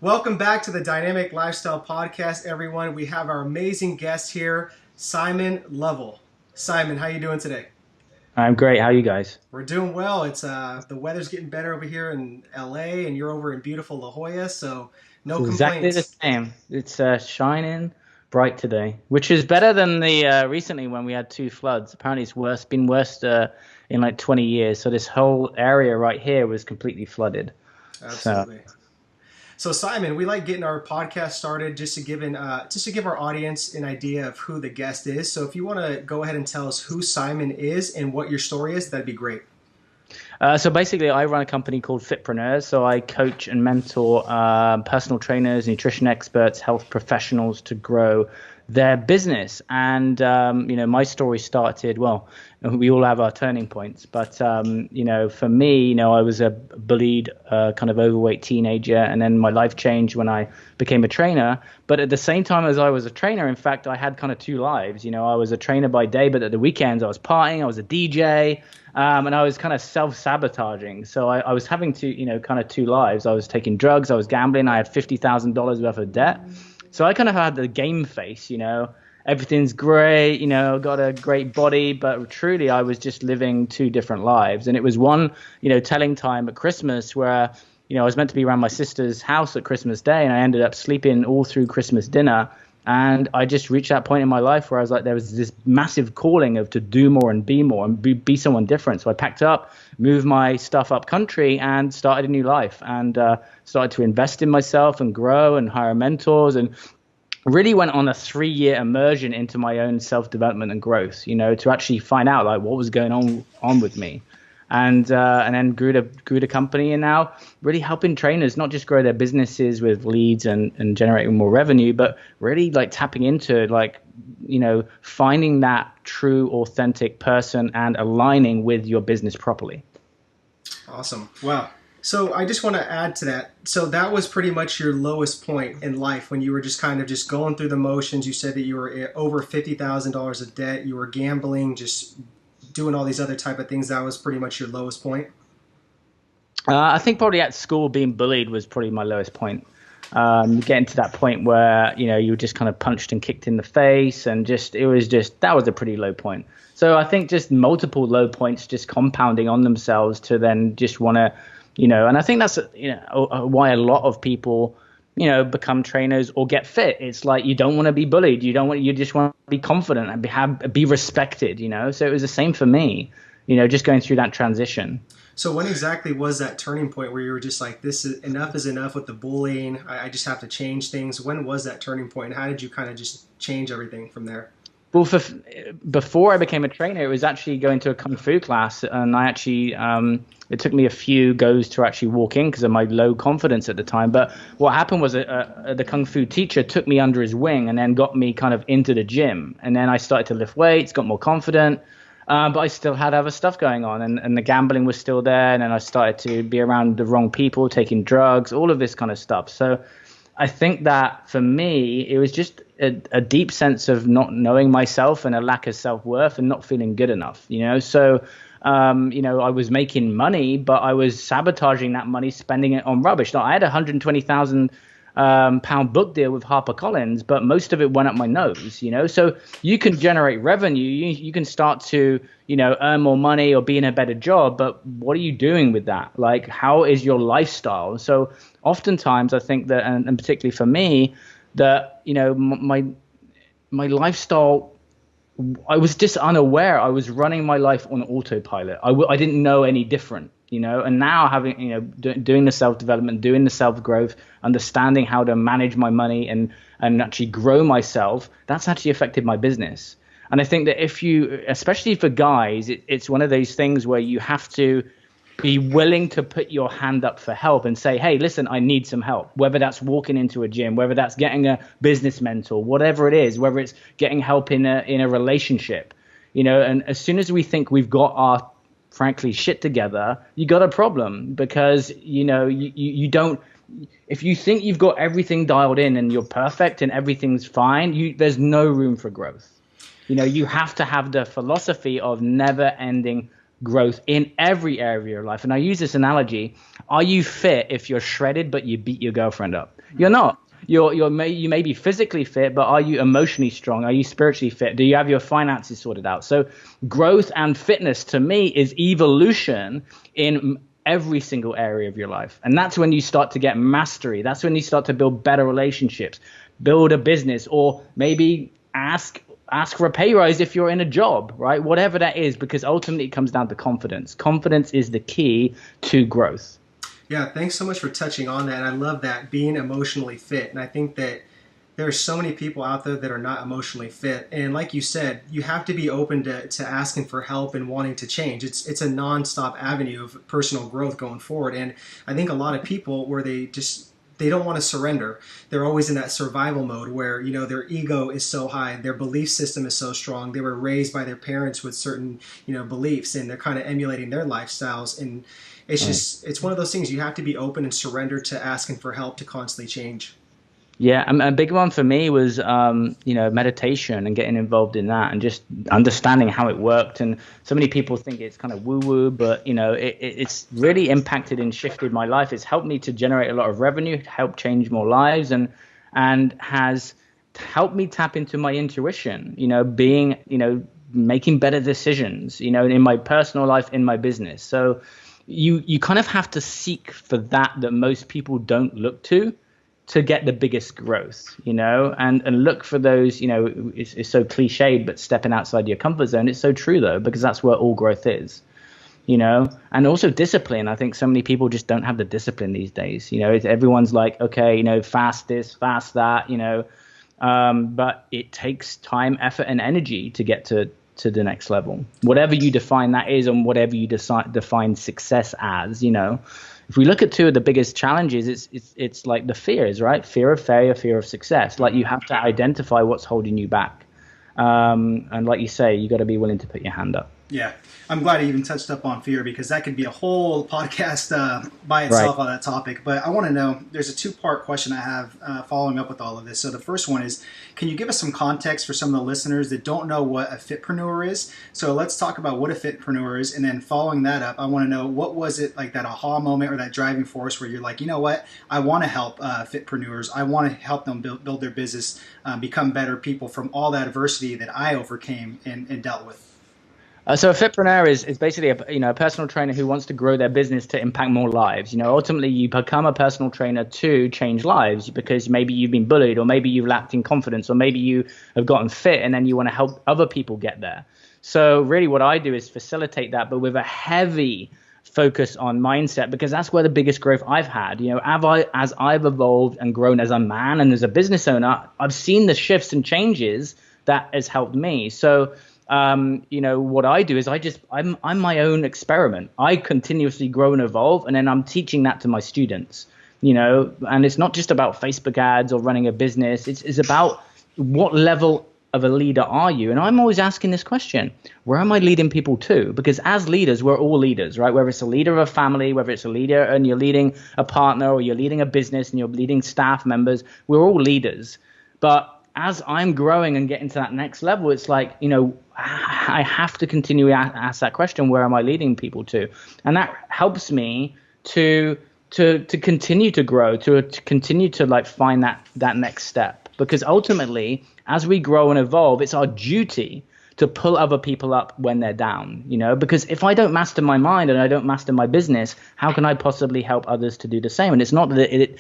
Welcome back to the Dynamic Lifestyle Podcast, everyone. We have our amazing guest here, Simon Lovell. Simon, how you doing today? I'm great. How are you guys? We're doing well. It's the weather's getting better over here in LA, and you're over in beautiful La Jolla, so It's no exactly the complaints. same. It's shining bright today, which is better than the recently when we had two floods. Apparently, it's been worse in like 20 years. So this whole area right here was completely flooded. So Absolutely. So Simon, we like getting our podcast started just to give our audience an idea of who the guest is. So if you want to go ahead and tell us who Simon is and what your story is, that'd be great. So basically, I run a company called Fitpreneur. So I coach and mentor personal trainers, nutrition experts, health professionals to grow their business. And my story started. Well, we all have our turning points, but for me, I was a bullied, kind of overweight teenager, and then my life changed when I became a trainer. But at the same time as I was a trainer, in fact, I had kind of two lives. I was a trainer by day, but at the weekends I was partying, I was a DJ. And I was kind of self-sabotaging. So I was having kind of two lives. I was taking drugs, I was gambling, I had $50,000 worth of debt. So I kind of had the game face, everything's great, got a great body, but truly I was just living two different lives. And it was one, telling time at Christmas where, I was meant to be around my sister's house at Christmas Day, and I ended up sleeping all through Christmas dinner. And I just reached that point in my life where I was like, there was this massive calling of to do more and be someone different. So I packed up, moved my stuff up country, and started a new life, and started to invest in myself and grow and hire mentors, and really went on a 3-year immersion into my own self-development and growth, to actually find out like what was going on with me. And then grew the company, and now really helping trainers not just grow their businesses with leads and generating more revenue, but really like tapping into finding that true, authentic person and aligning with your business properly. Awesome. Wow. So I just want to add to that. So that was pretty much your lowest point in life when you were just kind of just going through the motions. You said that you were over $50,000 of debt. You were gambling, just doing all these other type of things. That was pretty much your lowest point. I think probably at school being bullied was probably my lowest point. Getting to that point where you were just kind of punched and kicked in the face, and that was a pretty low point. So I think just multiple low points just compounding on themselves to then just want to, and I think that's why a lot of people become trainers or get fit. It's like you don't want to be bullied. You just want to be confident and be respected, So it was the same for me, just going through that transition. So when exactly was that turning point where you were just like, enough is enough with the bullying. I just have to change things. When was that turning point, and how did you kind of just change everything from there? Well, before I became a trainer, it was actually going to a kung fu class, and I actually it took me a few goes to actually walk in because of my low confidence at the time. But what happened was the kung fu teacher took me under his wing and then got me kind of into the gym, and then I started to lift weights, got more confident, but I still had other stuff going on, and the gambling was still there, and then I started to be around the wrong people, taking drugs, all of this kind of stuff. So I think that for me, it was just a deep sense of not knowing myself and a lack of self-worth and not feeling good enough, So, I was making money, but I was sabotaging that money, spending it on rubbish. Now, I had a £120,000 book deal with HarperCollins, but most of it went up my nose, So you can generate revenue, you can start to, earn more money or be in a better job, but what are you doing with that? Like, how is your lifestyle? So oftentimes I think that, and particularly for me, that, my lifestyle, I was just unaware. I was running my life on autopilot. I didn't know any different, and now having, doing the self-development, doing the self-growth, understanding how to manage my money and actually grow myself, that's actually affected my business. And I think that especially for guys, it's one of those things where you have to be willing to put your hand up for help and say, hey, listen, I need some help, whether that's walking into a gym, whether that's getting a business mentor, whatever it is, whether it's getting help in a relationship, and as soon as we think we've got our, frankly, shit together, you got a problem, because, you don't, if you think you've got everything dialed in and you're perfect and everything's fine, there's no room for growth. You have to have the philosophy of never ending growth in every area of your life. And I use this analogy: are you fit if you're shredded but you beat your girlfriend up? You're not. You may be physically fit, but are you emotionally strong? Are you spiritually fit? Do you have your finances sorted out? So growth and fitness to me is evolution in every single area of your life. And that's when you start to get mastery. That's when you start to build better relationships, build a business, or maybe ask for a pay rise if you're in a job, right? Whatever that is, because ultimately it comes down to confidence. Confidence is the key to growth. Yeah, thanks so much for touching on that. I love that, being emotionally fit. And I think that there are so many people out there that are not emotionally fit. And like you said, you have to be open to asking for help and wanting to change. It's a nonstop avenue of personal growth going forward. And I think a lot of people where they don't want to surrender. They're always in that survival mode where, their ego is so high, their belief system is so strong. They were raised by their parents with certain, beliefs, and they're kind of emulating their lifestyles. And it's one of those things you have to be open and surrender to asking for help to constantly change. Yeah, a big one for me was, meditation and getting involved in that and just understanding how it worked. And so many people think it's kind of woo-woo, but, it's really impacted and shifted my life. It's helped me to generate a lot of revenue, helped change more lives, and has helped me tap into my intuition, making better decisions, in my personal life, in my business. So you kind of have to seek for that most people don't look to get the biggest growth, and look for those, it's so cliched, but stepping outside your comfort zone. It's so true though, because that's where all growth is, and also discipline. I think so many people just don't have the discipline these days. Everyone's like, okay, fast this, fast that, but it takes time, effort, and energy to get to the next level, whatever you define that is, and whatever you define success as, If we look at two of the biggest challenges, it's like the fears, right? Fear of failure, fear of success. Like you have to identify what's holding you back. And like you say, you got to be willing to put your hand up. Yeah, I'm glad I even touched up on fear, because that could be a whole podcast by itself on that topic. But I want to know, there's a two-part question I have following up with all of this. So the first one is, can you give us some context for some of the listeners that don't know what a Fitpreneur is? So let's talk about what a Fitpreneur is. And then following that up, I want to know, what was it like, that aha moment or that driving force where you're like, you know what, I want to help Fitpreneurs. I want to help them build their business, become better people from all that adversity that I overcame and dealt with. So a Fitpreneur is basically a personal trainer who wants to grow their business to impact more lives. Ultimately you become a personal trainer to change lives, because maybe you've been bullied, or maybe you've lacked in confidence, or maybe you have gotten fit and then you want to help other people get there. So really what I do is facilitate that, but with a heavy focus on mindset, because that's where the biggest growth I've had. As I've evolved and grown as a man and as a business owner, I've seen the shifts and changes that has helped me. So what I do is I'm my own experiment. I continuously grow and evolve, and then I'm teaching that to my students, and it's not just about Facebook ads or running a business. It's about what level of a leader are you? And I'm always asking this question, where am I leading people to? Because as leaders, we're all leaders, right? Whether it's a leader of a family, whether it's a leader and you're leading a partner, or you're leading a business and you're leading staff members, we're all leaders. But as I'm growing and getting to that next level, it's like, I have to continue to ask that question, where am I leading people to? And that helps me to continue to grow, to continue to find that next step. Because ultimately, as we grow and evolve, it's our duty to pull other people up when they're down, because if I don't master my mind and I don't master my business, how can I possibly help others to do the same? And it's not that it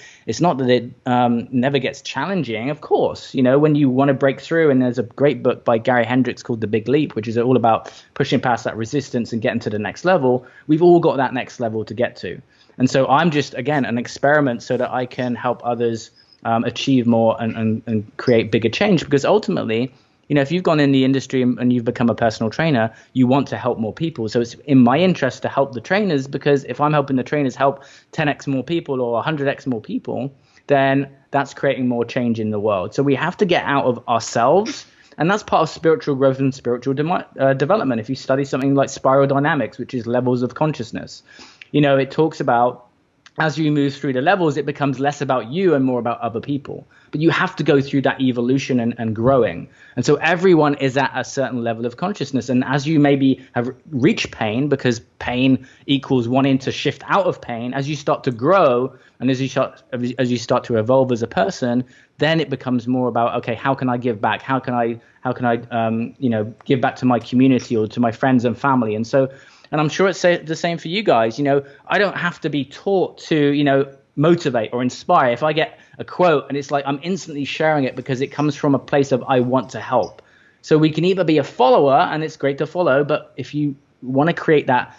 never gets challenging. Of course, when you want to break through, and there's a great book by Gary Hendricks called The Big Leap, which is all about pushing past that resistance and getting to the next level. We've all got that next level to get to. And so I'm just, again, an experiment so that I can help others achieve more and create bigger change. Because ultimately, if you've gone in the industry and you've become a personal trainer, you want to help more people. So it's in my interest to help the trainers, because if I'm helping the trainers help 10x more people or 100x more people, then that's creating more change in the world. So we have to get out of ourselves. And that's part of spiritual growth and spiritual development. If you study something like spiral dynamics, which is levels of consciousness, it talks about as you move through the levels, it becomes less about you and more about other people. But you have to go through that evolution and growing. And so everyone is at a certain level of consciousness. And as you maybe have reached pain, because pain equals wanting to shift out of pain, as you start to grow and as you start to evolve as a person, then it becomes more about, okay, how can I give back? How can I give back to my community or to my friends and family? And I'm sure it's the same for you guys. I don't have to be taught to, motivate or inspire. If I get a quote and it's like I'm instantly sharing it because it comes from a place of I want to help. So we can either be a follower, and it's great to follow, but if you want to create that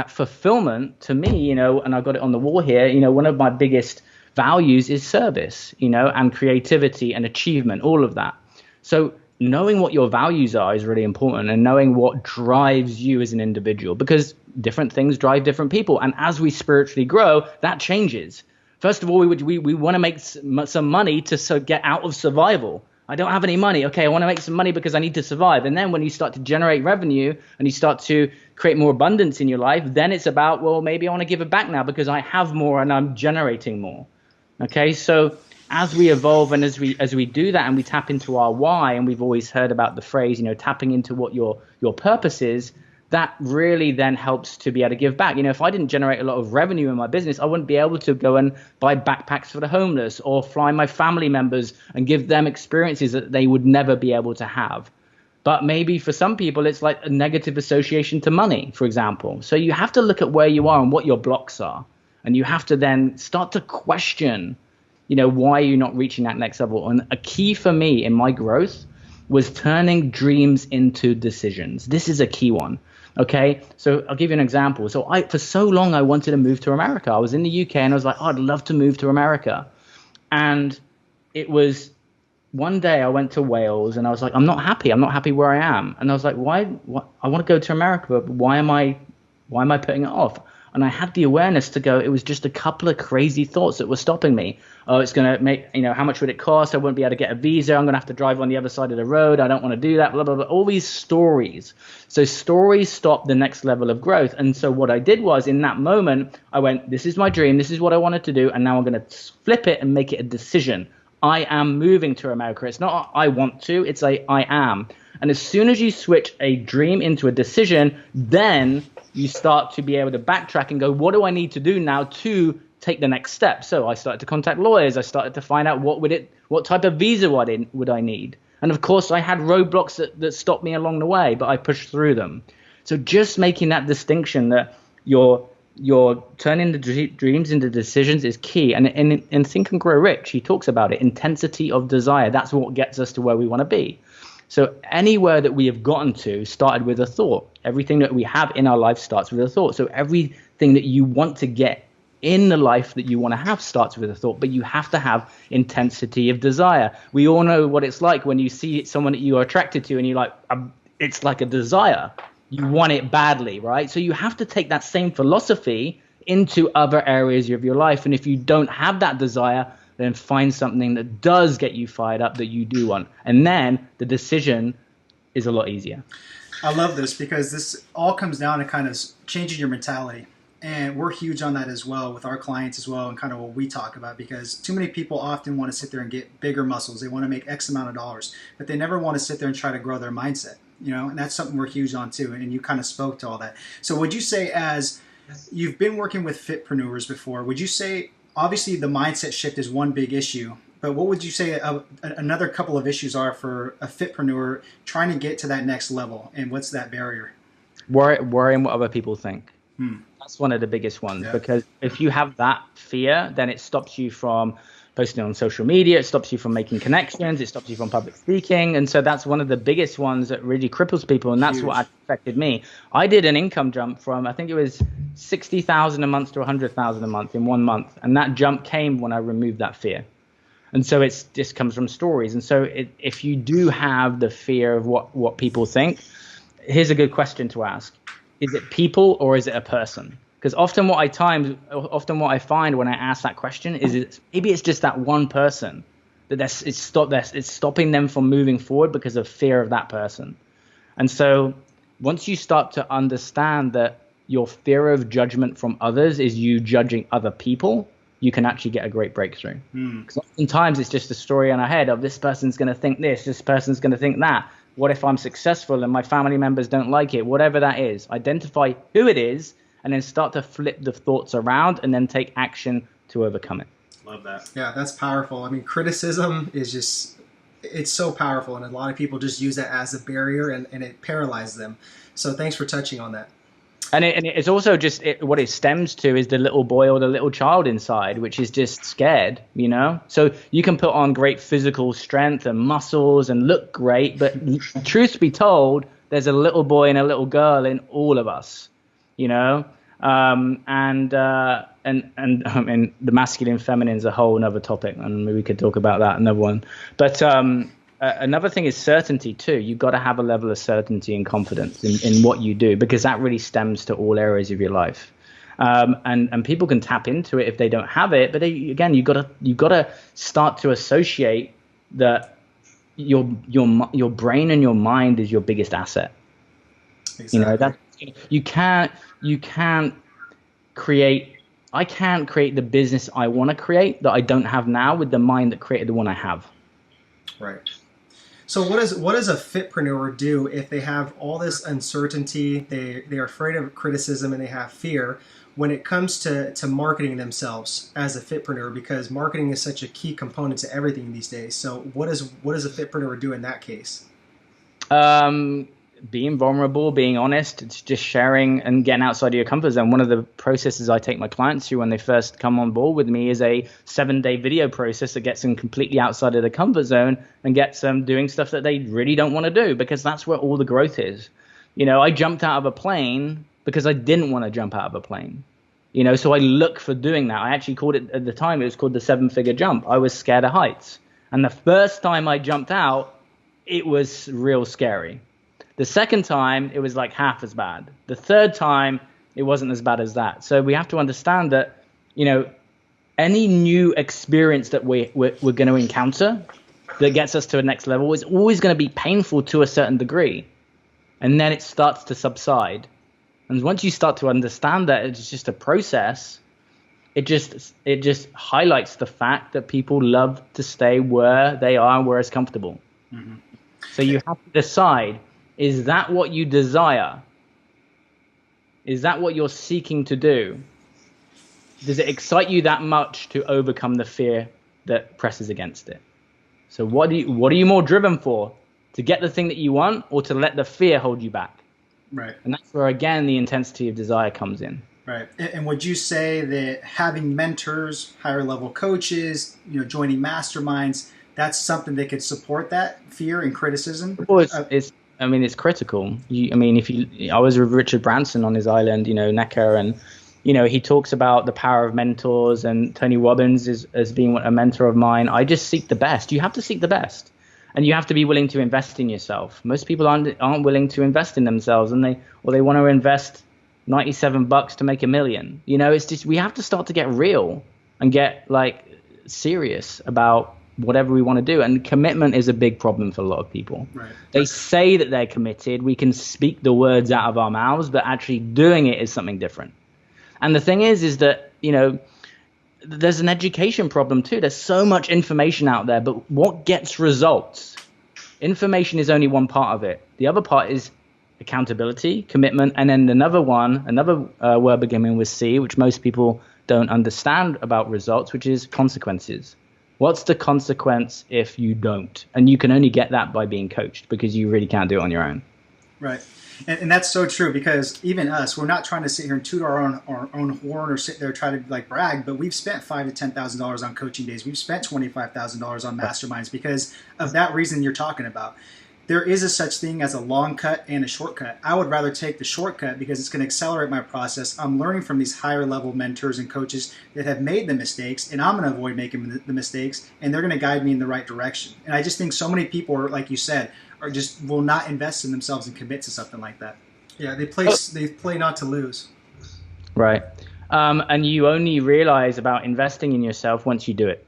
fulfillment, to me, and I've got it on the wall here, one of my biggest values is service, and creativity and achievement, all of that. So knowing what your values are is really important, and knowing what drives you as an individual, because different things drive different people. And as we spiritually grow, that changes. First of all, we want to make some money to get out of survival. I don't have any money. Okay, I want to make some money because I need to survive. And then when you start to generate revenue and you start to create more abundance in your life, then it's about, well, maybe I want to give it back now because I have more and I'm generating more. Okay, so as we evolve and as we do that and we tap into our why, and we've always heard about the phrase, tapping into what your purpose is, that really then helps to be able to give back. If I didn't generate a lot of revenue in my business, I wouldn't be able to go and buy backpacks for the homeless or fly my family members and give them experiences that they would never be able to have. But maybe for some people, it's like a negative association to money, for example. So you have to look at where you are and what your blocks are. And you have to then start to question, why are you not reaching that next level? And a key for me in my growth was turning dreams into decisions. This is a key one. Okay, so I'll give you an example. So for so long, I wanted to move to America. I was in the UK and I was like, I'd love to move to America. And it was one day I went to Wales and I was like, I'm not happy where I am. And I was like, why? I want to go to America, but why am I putting it off? And I had the awareness to go, it was just a couple of crazy thoughts that were stopping me. Oh, it's going to make, how much would it cost? I wouldn't be able to get a visa. I'm going to have to drive on the other side of the road. I don't want to do that, blah, blah, blah. All these stories. So stories stop the next level of growth. And so what I did was, in that moment, I went, this is my dream. This is what I wanted to do. And now I'm going to flip it and make it a decision. I am moving to America. It's not I want to, it's I am. And as soon as you switch a dream into a decision, then you start to be able to backtrack and go, what do I need to do now to take the next step? So I started to contact lawyers. I started to find out what type of visa would I need. And of course, I had roadblocks that stopped me along the way, but I pushed through them. So just making that distinction that you're turning the dreams into decisions is key. And in Think and Grow Rich, he talks about it, intensity of desire. That's what gets us to where we want to be. So anywhere that we have gotten to started with a thought. Everything that we have in our life starts with a thought. So everything that you want to get in the life that you want to have starts with a thought, but you have to have intensity of desire. We all know what it's like when you see someone that you are attracted to and you're like, it's like a desire. You want it badly, right? So you have to take that same philosophy into other areas of your life. And if you don't have that desire, then find something that does get you fired up, that you do want. And then the decision is a lot easier. I love this because this all comes down to kind of changing your mentality. And we're huge on that as well with our clients as well, and kind of what we talk about, because too many people often want to sit there and get bigger muscles. They want to make X amount of dollars, but they never want to sit there and try to grow their mindset, and that's something we're huge on too. And you kind of spoke to all that. So would you say, as you've been working with Fitpreneurs before, would you say, obviously the mindset shift is one big issue, but what would you say another couple of issues are for a Fitpreneur trying to get to that next level, and what's that barrier? Worrying what other people think. That's one of the biggest ones, because if you have that fear, then it stops you from posting on social media, it stops you from making connections, it stops you from public speaking. And so that's one of the biggest ones that really cripples people. And that's what affected me. I did an income jump from, I think it was 60,000 a month to 100,000 a month in 1 month. And that jump came when I removed that fear. And so this comes from stories. And so if you do have the fear of what people think, here's a good question to ask. Is it people or is it a person? Because often what I find when I ask that question is maybe it's just that one person that it's stopping them from moving forward because of fear of that person. And so once you start to understand that your fear of judgment from others is you judging other people, you can actually get a great breakthrough. Because oftentimes it's just a story in our head of this person's going to think this person's going to think that. What if I'm successful and my family members don't like it? Whatever that is, identify who it is and then start to flip the thoughts around and then take action to overcome it. Love that. Yeah, that's powerful. I mean, criticism is just, it's so powerful, and a lot of people just use that as a barrier, and it paralyzes them. So thanks for touching on that. And it's also just what it stems to is the little boy or the little child inside, which is just scared, you know? So you can put on great physical strength and muscles and look great, but truth be told, there's a little boy and a little girl in all of us, you know? And I mean, the masculine, feminine is a whole another topic, and maybe we could talk about that another one. But another thing is certainty too. You've got to have a level of certainty and confidence in what you do, because that really stems to all areas of your life. And people can tap into it if they don't have it. But again, you've got to start to associate that your brain and your mind is your biggest asset. Exactly. You know, that you can't create. I can't create the business I want to create that I don't have now with the mind that created the one I have. Right. So what does a fitpreneur do if they have all this uncertainty, they're afraid of criticism, and they have fear when it comes to marketing themselves as a fitpreneur, because marketing is such a key component to everything these days. So what does a fitpreneur do in that case? Being vulnerable, being honest, it's just sharing and getting outside of your comfort zone. One of the processes I take my clients through when they first come on board with me is a 7-day video process that gets them completely outside of the comfort zone and gets them doing stuff that they really don't want to do, because that's where all the growth is. You know, I jumped out of a plane because I didn't want to jump out of a plane. You know, so I look for doing that. I actually called it, at the time, it was called the 7-figure jump. I was scared of heights. And the first time I jumped out, it was real scary. The second time, it was like half as bad. The third time, it wasn't as bad as that. So we have to understand that, you know, any new experience that we're going to encounter that gets us to a next level is always going to be painful to a certain degree. And then it starts to subside. And once you start to understand that it's just a process, it just highlights the fact that people love to stay where they are and where it's comfortable. Mm-hmm. So you have to decide, is that what you desire? Is that what you're seeking to do? Does it excite you that much to overcome the fear that presses against it? So what are you more driven for? To get the thing that you want, or to let the fear hold you back? Right. And that's where, again, the intensity of desire comes in. Right. And would you say that having mentors, higher level coaches, you know, joining masterminds, that's something that could support that fear and criticism? Well, it's critical. I was with Richard Branson on his island, you know, Necker, and, you know, he talks about the power of mentors, and Tony Robbins as being a mentor of mine. I just seek the best. You have to seek the best, and you have to be willing to invest in yourself. Most people aren't willing to invest in themselves, and they want to invest $97 to make $1 million. You know, it's just, we have to start to get real and get like serious about whatever we want to do. And commitment is a big problem for a lot of people. Right. They say that they're committed. We can speak the words out of our mouths, but actually doing it is something different. And the thing is that, you know, there's an education problem too. There's so much information out there, but what gets results? Information is only one part of it. The other part is accountability, commitment, and then another word beginning with C, which most people don't understand about results, which is consequences. What's the consequence if you don't? And you can only get that by being coached, because you really can't do it on your own. Right. And that's so true, because even us, we're not trying to sit here and toot our own horn or sit there and try to like brag, but we've spent $5,000 to $10,000 on coaching days. We've spent $25,000 on masterminds because of that reason you're talking about. There is a such thing as a long cut and a shortcut. I would rather take the shortcut because it's going to accelerate my process. I'm learning from these higher level mentors and coaches that have made the mistakes, and I'm going to avoid making the mistakes, and they're going to guide me in the right direction. And I just think so many people are, like you said, will not invest in themselves and commit to something like that. Yeah, they play not to lose. Right. And you only realize about investing in yourself once you do it.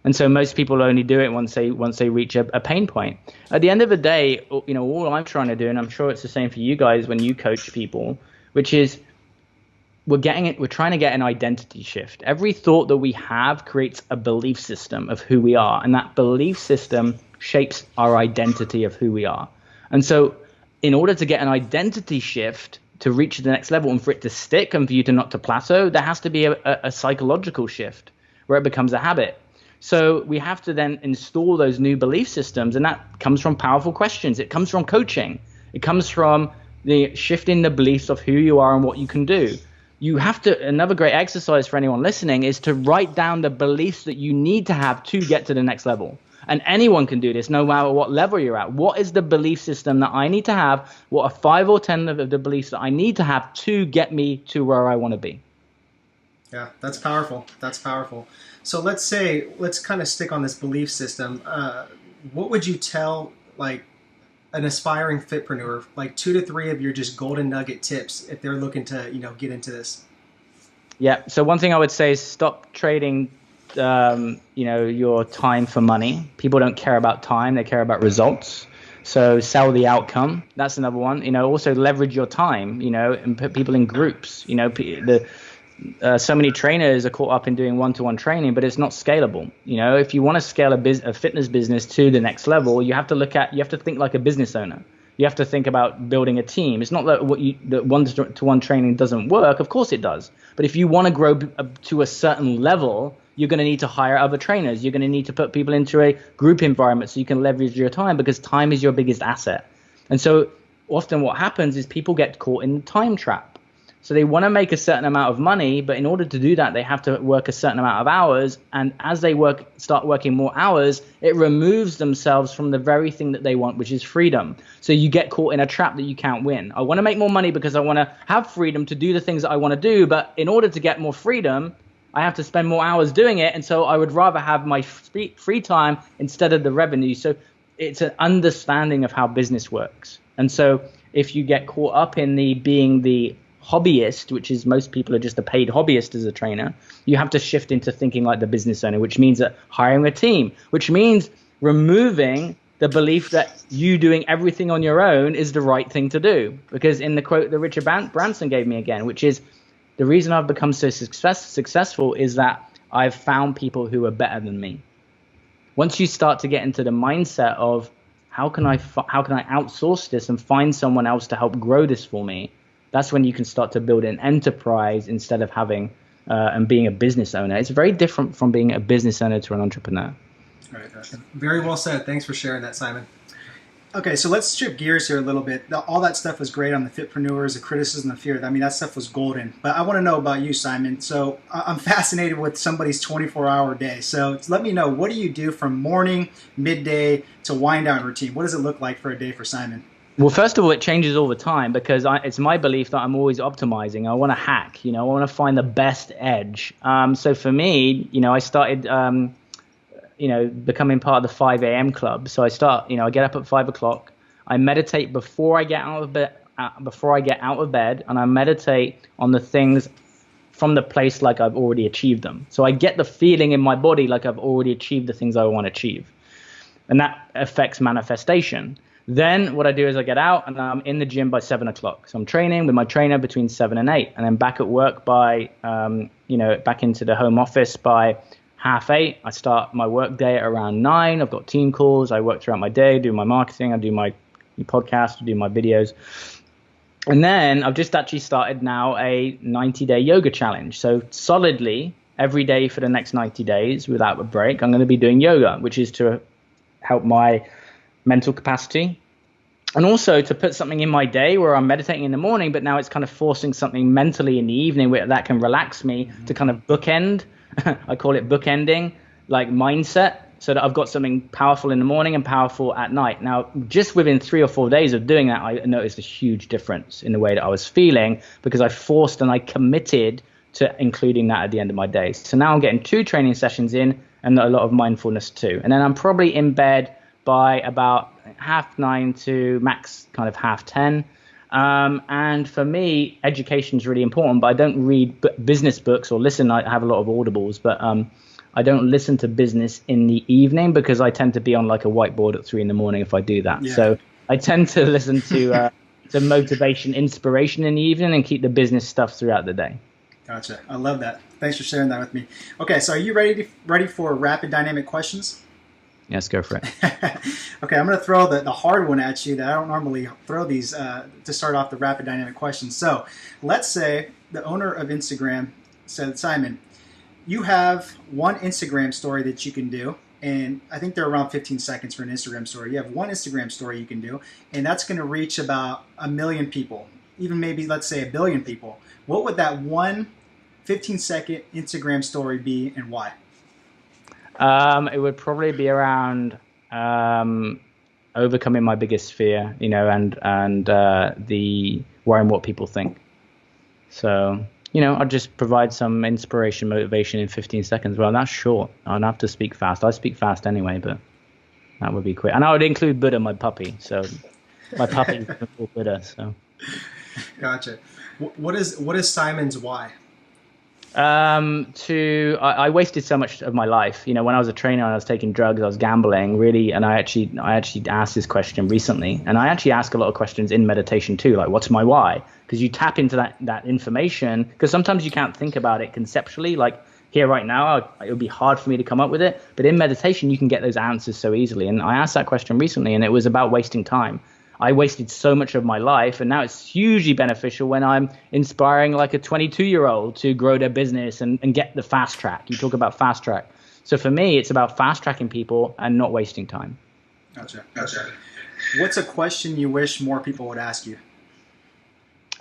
And so most people only do it once they reach a pain point. At the end of the day, you know, all I'm trying to do, and I'm sure it's the same for you guys when you coach people, which is we're trying to get an identity shift. Every thought that we have creates a belief system of who we are, and that belief system shapes our identity of who we are. And so in order to get an identity shift to reach the next level and for it to stick and for you to not to plateau, there has to be a psychological shift where it becomes a habit. So we have to then install those new belief systems, and that comes from powerful questions. It comes from coaching. It comes from the shifting the beliefs of who you are and what you can do. You have to, another great exercise for anyone listening is to write down the beliefs that you need to have to get to the next level. And anyone can do this, no matter what level you're at. What is the belief system that I need to have? What are 5 or 10 of the beliefs that I need to have to get me to where I want to be? Yeah, that's powerful. That's powerful. So let's kind of stick on this belief system. What would you tell like an aspiring fitpreneur, like 2 to 3 of your just golden nugget tips if they're looking to, get into this? Yeah. So one thing I would say is stop trading your time for money. People don't care about time, they care about results. So sell the outcome. That's another one. Also leverage your time, and put people in groups. So many trainers are caught up in doing one-to-one training, but it's not scalable. If you want to scale a fitness business to the next level, you have to think like a business owner. You have to think about building a team. It's not that that one-to-one training doesn't work. Of course it does. But if you want to grow to a certain level, you're going to need to hire other trainers. You're going to need to put people into a group environment so you can leverage your time, because time is your biggest asset. And so often what happens is people get caught in the time trap. So they want to make a certain amount of money, but in order to do that, they have to work a certain amount of hours. And as they start working more hours, it removes themselves from the very thing that they want, which is freedom. So you get caught in a trap that you can't win. I want to make more money because I want to have freedom to do the things that I want to do. But in order to get more freedom, I have to spend more hours doing it. And so I would rather have my free time instead of the revenue. So it's an understanding of how business works. And so if you get caught up in being the hobbyist, which is most people are just a paid hobbyist as a trainer, you have to shift into thinking like the business owner, which means that hiring a team, which means removing the belief that you doing everything on your own is the right thing to do. Because in the quote that Richard Branson gave me again, which is the reason I've become so successful is that I've found people who are better than me. Once you start to get into the mindset of how can I outsource this and find someone else to help grow this for me, that's when you can start to build an enterprise instead of having and being a business owner. It's very different from being a business owner to an entrepreneur. All right. Very well said. Thanks for sharing that, Simon. Okay, so let's shift gears here a little bit. All that stuff was great on the Fitpreneurs, the criticism, the fear. I mean, that stuff was golden. But I want to know about you, Simon. So I'm fascinated with somebody's 24-hour day. So let me know, what do you do from morning, midday to wind down routine? What does it look like for a day for Simon? Well, first of all, it changes all the time because it's my belief that I'm always optimizing. I want to hack, I want to find the best edge. So for me, I started, becoming part of the 5 a.m. club. So I get up at 5 o'clock. I meditate before I get out of bed, and I meditate on the things from the place like I've already achieved them. So I get the feeling in my body like I've already achieved the things I want to achieve. And that affects manifestation. Then what I do is I get out and I'm in the gym by 7 o'clock. So I'm training with my trainer between 7 and 8, and then back at work by, back into the home office by 7:30. I start my work day at around 9. I've got team calls. I work throughout my day, do my marketing. I do my podcast, I do my videos. And then I've just actually started now a 90-day yoga challenge. So solidly every day for the next 90 days without a break, I'm going to be doing yoga, which is to help my mental capacity, and also to put something in my day where I'm meditating in the morning, but now it's kind of forcing something mentally in the evening where that can relax me to kind of bookend. I call it bookending, like mindset, so that I've got something powerful in the morning and powerful at night. Now, just within 3 or 4 days of doing that, I noticed a huge difference in the way that I was feeling because I forced and I committed to including that at the end of my day. So now I'm getting 2 training sessions in and a lot of mindfulness too. And then I'm probably in bed by about 9:30 to max kind of 10:30. And for me, education is really important, but I don't read business books or listen. I have a lot of audibles, but I don't listen to business in the evening because I tend to be on like a whiteboard at 3 a.m. if I do that. Yeah. So I tend to listen to some motivation, inspiration in the evening, and keep the business stuff throughout the day. Gotcha. I love that. Thanks for sharing that with me. Okay, so are you ready for rapid dynamic questions? Yes, go for it. Okay, I'm going to throw the hard one at you that I don't normally throw these to start off the rapid dynamic questions. So let's say the owner of Instagram said, Simon, you have one Instagram story that you can do, and I think they're around 15 seconds for an Instagram story. You have one Instagram story you can do, and that's going to reach about 1 million people, even maybe, let's say, 1 billion people. What would that one 15-second Instagram story be, and why? It would probably be around overcoming my biggest fear, and the worrying what people think. So, I'd just provide some inspiration, motivation in 15 seconds. Well, that's short. I'd have to speak fast. I speak fast anyway, but that would be quick. And I would include Buddha, my puppy. So my puppy is called Buddha. So. Gotcha. What is Simon's why? I wasted so much of my life. When I was a trainer and I was taking drugs, I was gambling really. And I actually asked this question recently, and I actually ask a lot of questions in meditation too. Like, what's my why? Because you tap into that information, because sometimes you can't think about it conceptually. Like here right now, it would be hard for me to come up with it. But in meditation, you can get those answers so easily. And I asked that question recently, and it was about wasting time. I wasted so much of my life, and now it's hugely beneficial when I'm inspiring like a 22-year-old to grow their business and get the fast track. You talk about fast track. So for me, it's about fast tracking people and not wasting time. Gotcha. What's a question you wish more people would ask you?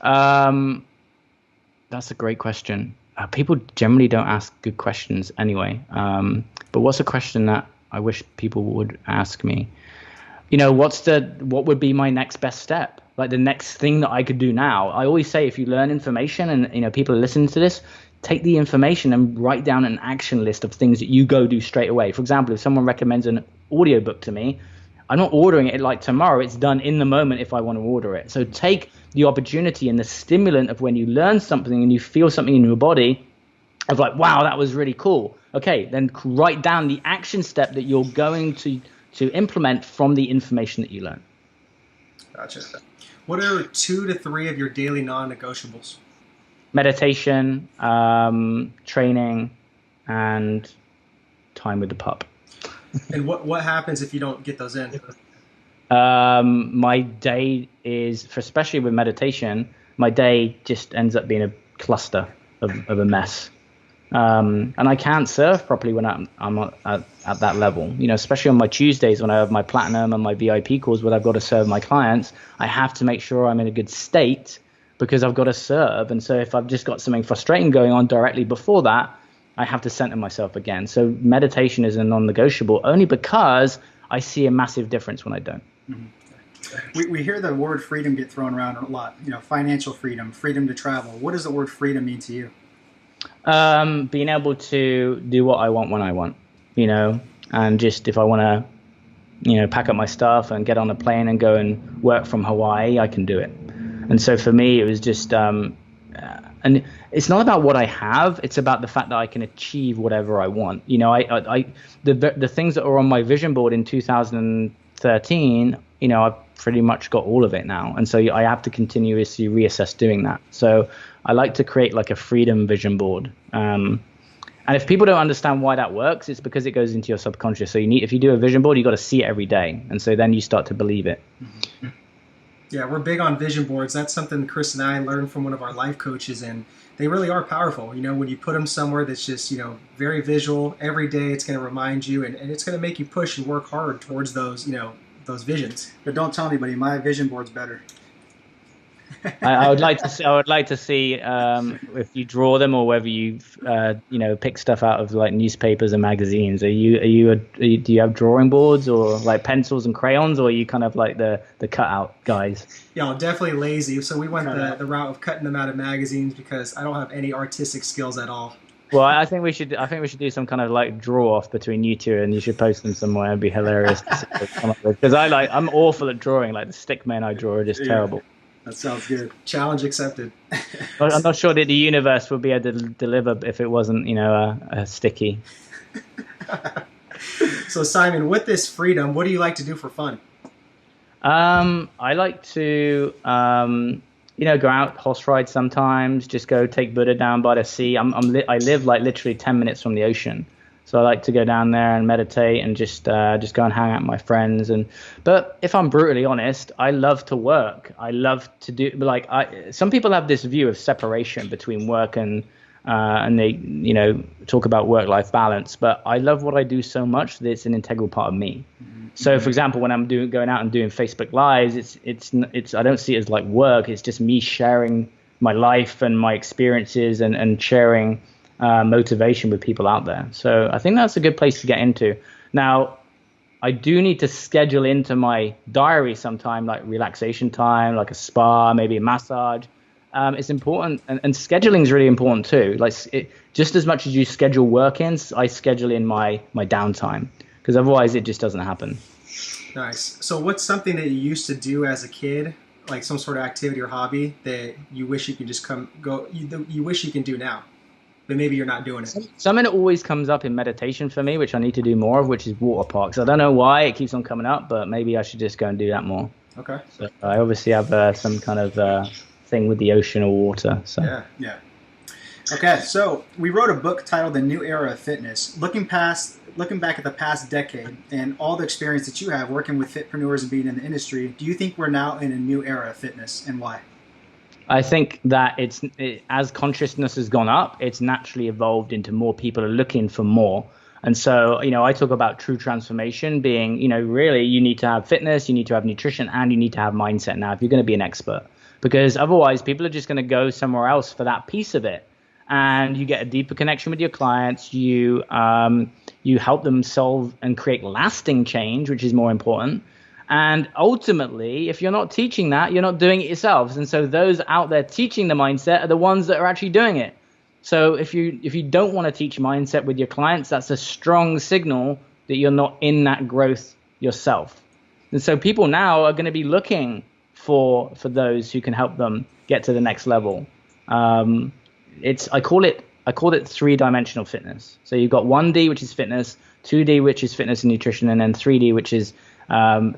That's a great question. People generally don't ask good questions anyway. But what's a question that I wish people would ask me? What would be my next best step? Like the next thing that I could do now. I always say, if you learn information and, people are listening to this, take the information and write down an action list of things that you go do straight away. For example, if someone recommends an audiobook to me, I'm not ordering it like tomorrow. It's done in the moment if I want to order it. So take the opportunity and the stimulant of when you learn something and you feel something in your body of like, wow, that was really cool. Okay, then write down the action step that you're going to implement from the information that you learn. Gotcha. What are 2 to 3 of your daily non-negotiables? Meditation, training, and time with the pup. And what happens if you don't get those in? My day is, especially with meditation, my day just ends up being a cluster of a mess. And I can't serve properly when I'm at that level, especially on my Tuesdays when I have my platinum and my VIP calls where I've got to serve my clients. I have to make sure I'm in a good state because I've got to serve. And so if I've just got something frustrating going on directly before that, I have to center myself again. So meditation is a non-negotiable only because I see a massive difference when I don't. Mm-hmm. We hear the word freedom get thrown around a lot, financial freedom, freedom to travel. What does the word freedom mean to you? Being able to do what I want when I want, and just if I want to, pack up my stuff and get on a plane and go and work from Hawaii, I can do it. And so for me, it was just, and it's not about what I have, it's about the fact that I can achieve whatever I want. The things that are on my vision board in 2013, I've pretty much got all of it now. And so I have to continuously reassess doing that. So I like to create like a freedom vision board. And if people don't understand why that works, it's because it goes into your subconscious. So if you do a vision board, you got to see it every day. And so then you start to believe it. Mm-hmm. Yeah, we're big on vision boards. That's something Chris and I learned from one of our life coaches, and they really are powerful. When you put them somewhere that's just, very visual, every day it's going to remind you, and it's going to make you push and work hard towards those, those visions. But don't tell anybody, my vision board's better. I would like to see if you draw them or whether you pick stuff out of like newspapers and magazines. Do you have drawing boards or like pencils and crayons, or are you kind of like the cutout guys? Yeah, I'm definitely lazy. So we went the route of cutting them out of magazines because I don't have any artistic skills at all. Well, I think we should do some kind of like draw off between you two, and you should post them somewhere. It'd be hilarious because I'm awful at drawing. Like the stick men I draw are just terrible. That sounds good. Challenge accepted. I'm not sure that the universe would be able to deliver if it wasn't, a sticky. So Simon, with this freedom, what do you like to do for fun? I like to, go out horse ride sometimes. Just go take Buddha down by the sea. I live like literally 10 minutes from the ocean, so I like to go down there and meditate and just go and hang out with my friends. But if I'm brutally honest, I love to work. I love to do some people have this view of separation between work and they talk about work-life balance. But I love what I do so much that it's an integral part of me. So, for example, when I'm going out and doing Facebook Lives, it's I don't see it as like work. It's just me sharing my life and my experiences and sharing motivation with people out there. So I think that's a good place to get into. Now, I do need to schedule into my diary sometime, like relaxation time, like a spa, maybe a massage. It's important, and scheduling is really important too. Just as much as you schedule work-ins, I schedule in my downtime, because otherwise it just doesn't happen. Nice. So what's something that you used to do as a kid, like some sort of activity or hobby that you wish you could just you wish you can do now, but maybe you're not doing it? Something that always comes up in meditation for me, which I need to do more of, which is water parks. I don't know why it keeps on coming up, but maybe I should just go and do that more. Okay. So I obviously have some kind of thing with the ocean or water. So. Yeah. Okay, so we wrote a book titled The New Era of Fitness. Looking back at the past decade and all the experience that you have working with fitpreneurs and being in the industry, do you think we're now in a new era of fitness, and why? I think that as consciousness has gone up, it's naturally evolved into more people are looking for more. And so, I talk about true transformation being, really you need to have fitness, you need to have nutrition, and you need to have mindset now if you're going to be an expert. Because otherwise people are just going to go somewhere else for that piece of it. And you get a deeper connection with your clients. You help them solve and create lasting change, which is more important. And ultimately, if you're not teaching that, you're not doing it yourselves. And so those out there teaching the mindset are the ones that are actually doing it. So if you don't want to teach mindset with your clients, that's a strong signal that you're not in that growth yourself. And so people now are going to be looking for those who can help them get to the next level. I call it three-dimensional fitness. So you've got 1D, which is fitness, 2D, which is fitness and nutrition, and then 3D, which is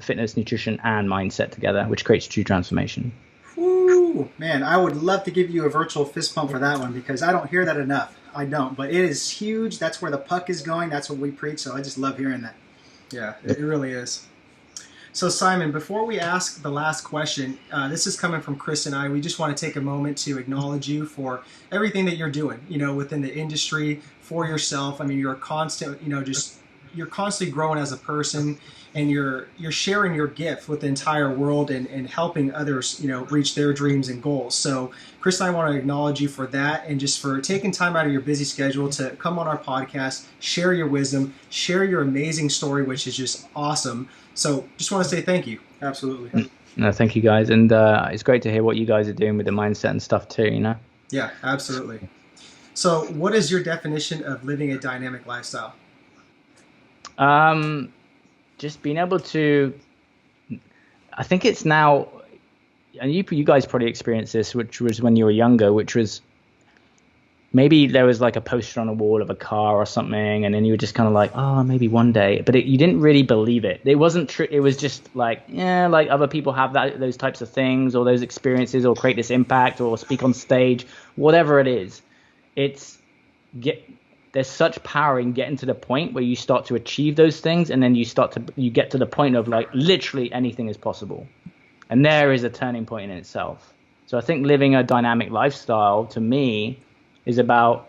fitness, nutrition, and mindset together, which creates true transformation. Woo! Man, I would love to give you a virtual fist pump for that one, because I don't hear that enough. I don't, but it is huge. That's where the puck is going. That's what we preach, so I just love hearing that. Yeah, it really is. So Simon, before we ask the last question, this is coming from Chris and I. We just want to take a moment to acknowledge you for everything that you're doing, within the industry, for yourself. I mean, you're you're constantly growing as a person, and you're sharing your gift with the entire world and helping others, reach their dreams and goals. So Chris and I want to acknowledge you for that, and just for taking time out of your busy schedule to come on our podcast, share your wisdom, share your amazing story, which is just awesome. So just want to say thank you. Absolutely. No, thank you guys. And it's great to hear what you guys are doing with the mindset and stuff too, Yeah, absolutely. So what is your definition of living a dynamic lifestyle? Just being able to, I think it's now, and you guys probably experienced this, which was when you were younger, which was maybe there was like a poster on a wall of a car or something, and then you were just kind of like, oh, maybe one day, but you didn't really believe it. It wasn't true. It was just like, yeah, like other people have those types of things or those experiences or create this impact or speak on stage, whatever it is. There's such power in getting to the point where you start to achieve those things, and then you get to the point of like literally anything is possible. And there is a turning point in itself. So I think living a dynamic lifestyle to me is about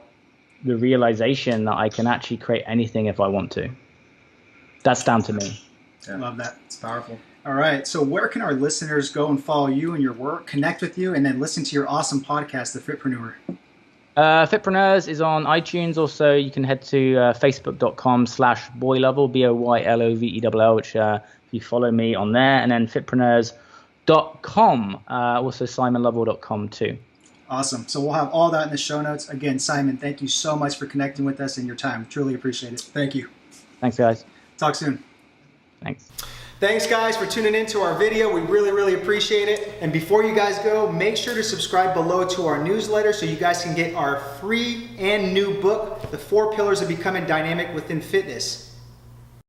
the realization that I can actually create anything if I want to. That's down to me. Yeah. Love that. It's powerful. All right. So where can our listeners go and follow you and your work, connect with you, and then listen to your awesome podcast, The Fitpreneur? Fitpreneurs is on iTunes. Also, you can head to facebook.com/boylovell, BOYLOVELL, which if you follow me on there, and then fitpreneurs.com, also simonlovell.com too. Awesome. So we'll have all that in the show notes. Again, Simon, thank you so much for connecting with us and your time. Truly appreciate it. Thank you. Thanks, guys. Talk soon. Thanks. Thanks, guys, for tuning into our video. We really, really appreciate it. And before you guys go, make sure to subscribe below to our newsletter so you guys can get our free and new book, The 4 Pillars of Becoming Dynamic Within Fitness.